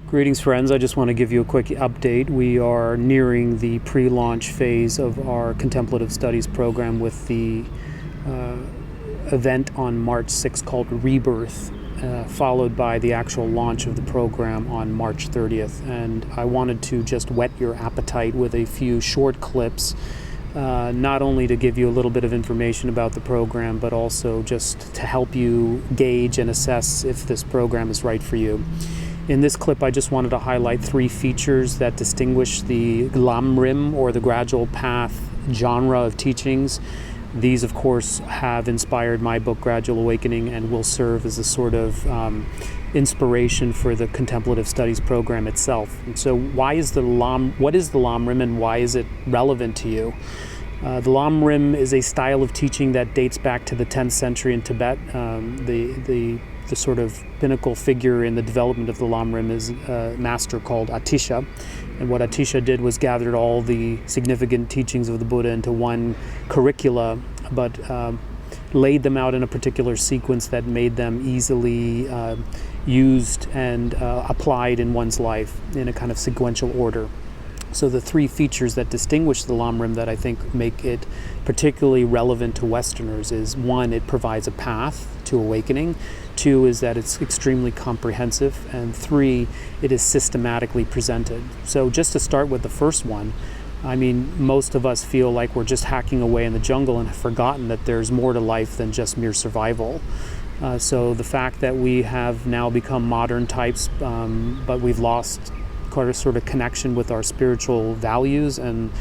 Greetings, friends. I just want to give you a quick update. We are nearing the pre-launch phase of our Contemplative Studies program with the event on March 6th called Rebirth, followed by the actual launch of the program on March 30th. And I wanted to just whet your appetite with a few short clips, not only to give you a little bit of information about the program, but also just to help you gauge and assess if this program is right for you. In this clip, I just wanted to highlight three features that distinguish the Lamrim, or the Gradual Path, genre of teachings. These, of course, have inspired my book, Gradual Awakening, and will serve as a sort of inspiration for the Contemplative Studies program itself. And so what is the Lamrim and why is it relevant to you? The Lamrim is a style of teaching that dates back to the 10th century in Tibet. The sort of pinnacle figure in the development of the Lamrim is a master called Atisha. And what Atisha did was gathered all the significant teachings of the Buddha into one curricula, but laid them out in a particular sequence that made them easily used and applied in one's life in a kind of sequential order. So the three features that distinguish the Lamrim that I think make it particularly relevant to Westerners is, one, it provides a path to awakening. Two is that it's extremely comprehensive. And three, it is systematically presented. So just to start with the first one, I mean, most of us feel like we're just hacking away in the jungle and have forgotten that there's more to life than just mere survival. So the fact that we have now become modern types, but we've lost sort of connection with our spiritual values and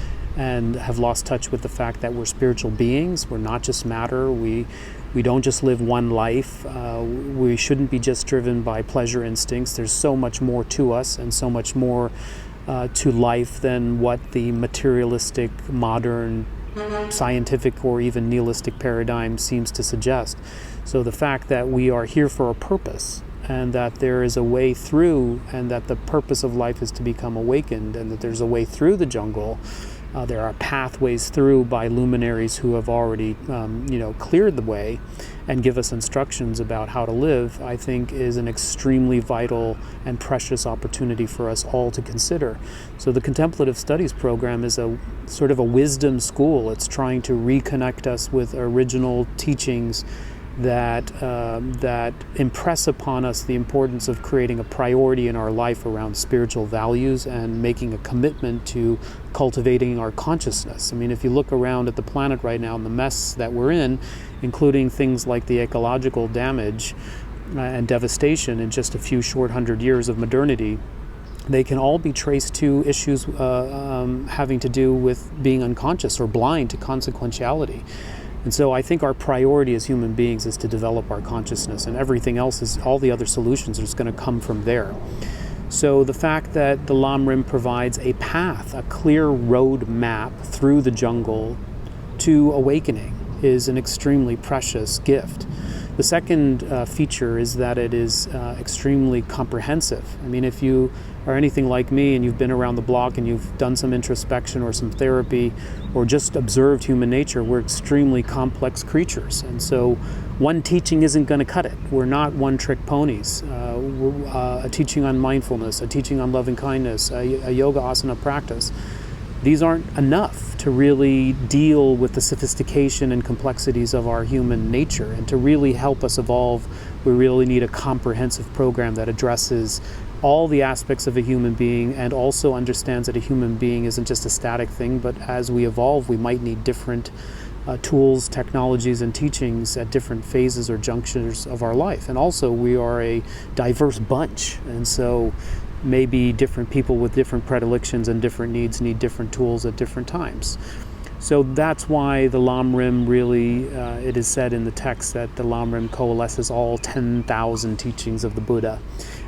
have lost touch with the fact that we're spiritual beings. We're not just matter. We don't just live one life. We shouldn't be just driven by pleasure instincts. There's so much more to us and so much more to life than what the materialistic, modern, scientific, or even nihilistic paradigm seems to suggest. So the fact that we are here for a purpose, and that there is a way through, and that the purpose of life is to become awakened, and that there's a way through the jungle. There are pathways through by luminaries who have already, cleared the way and give us instructions about how to live, I think is an extremely vital and precious opportunity for us all to consider. So the Contemplative Studies program is a sort of a wisdom school. It's trying to reconnect us with original teachings that impress upon us the importance of creating a priority in our life around spiritual values and making a commitment to cultivating our consciousness. I mean, if you look around at the planet right now and the mess that we're in, including things like the ecological damage and devastation in just a few short 100 years of modernity, they can all be traced to issues having to do with being unconscious or blind to consequentiality. And so I think our priority as human beings is to develop our consciousness, and everything else is, all the other solutions are just going to come from there. So the fact that the Lamrim provides a path, a clear road map through the jungle to awakening is an extremely precious gift. The second feature is that it is extremely comprehensive. I mean, if you are anything like me and you've been around the block and you've done some introspection or some therapy or just observed human nature, we're extremely complex creatures. And so one teaching isn't going to cut it. We're not one-trick ponies. A teaching on mindfulness, a teaching on loving kindness, a yoga asana practice, these aren't enough to really deal with the sophistication and complexities of our human nature. And to really help us evolve, we really need a comprehensive program that addresses all the aspects of a human being and also understands that a human being isn't just a static thing, but as we evolve, we might need different tools, technologies, and teachings at different phases or junctures of our life. And also, we are a diverse bunch. And so maybe different people with different predilections and different needs need different tools at different times. So that's why the Lamrim really, it is said in the text that the Lamrim coalesces all 10,000 teachings of the Buddha.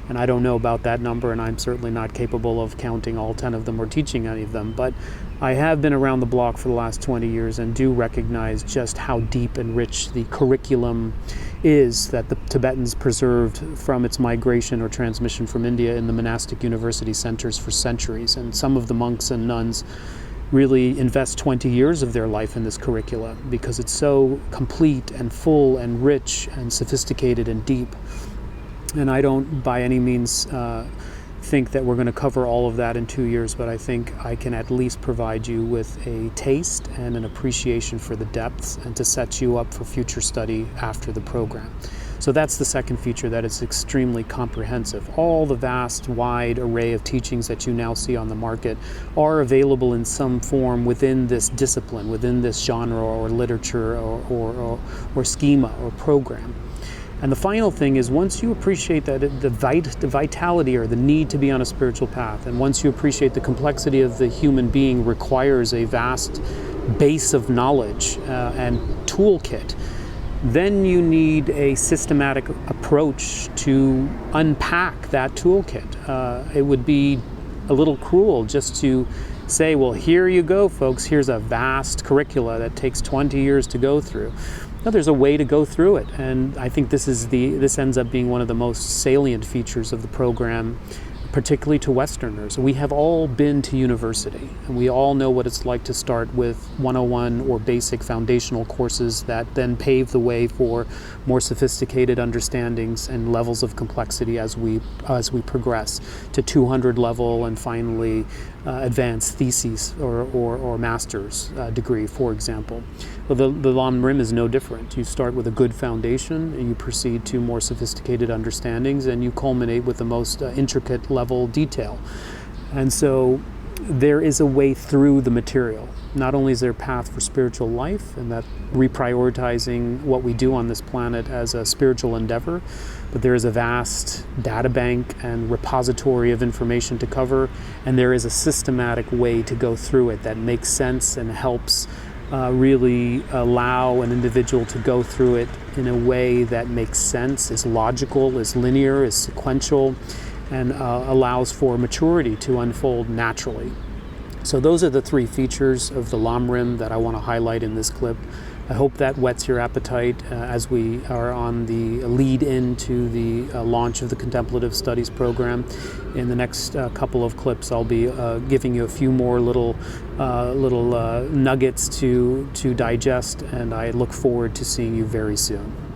And I don't know about that number, and I'm certainly not capable of counting all 10 of them or teaching any of them. But I have been around the block for the last 20 years and do recognize just how deep and rich the curriculum is that the Tibetans preserved from its migration or transmission from India in the monastic university centers for centuries. And some of the monks and nuns really invest 20 years of their life in this curricula because it's so complete and full and rich and sophisticated and deep. And I don't by any means think that we're going to cover all of that in 2 years, but I think I can at least provide you with a taste and an appreciation for the depths and to set you up for future study after the program. So that's the second feature, that it's extremely comprehensive. All the vast, wide array of teachings that you now see on the market are available in some form within this discipline, within this genre or literature or schema or program. And the final thing is, once you appreciate that the vitality or the need to be on a spiritual path, and once you appreciate the complexity of the human being requires a vast base of knowledge and toolkit, then you need a systematic approach to unpack that toolkit. It would be a little cruel just to say, well, here you go, folks, here's a vast curricula that takes 20 years to go through. No, there's a way to go through it, and I think this ends up being one of the most salient features of the program, particularly to Westerners. We have all been to university, and we all know what it's like to start with 101 or basic foundational courses that then pave the way for more sophisticated understandings and levels of complexity as we progress to 200 level and finally advanced theses or master's degree, for example. Well, the Lam Rim is no different. You start with a good foundation, and you proceed to more sophisticated understandings, and you culminate with the most intricate level detail. And so there is a way through the material. Not only is there a path for spiritual life, and that reprioritizing what we do on this planet as a spiritual endeavor, but there is a vast data bank and repository of information to cover, and there is a systematic way to go through it that makes sense and helps really allow an individual to go through it in a way that makes sense, is logical, is linear, is sequential, and allows for maturity to unfold naturally. So those are the three features of the Lam Rim that I want to highlight in this clip. I hope that whets your appetite as we are on the lead into the launch of the Contemplative Studies program. In the next couple of clips, I'll be giving you a few more little nuggets to digest, and I look forward to seeing you very soon.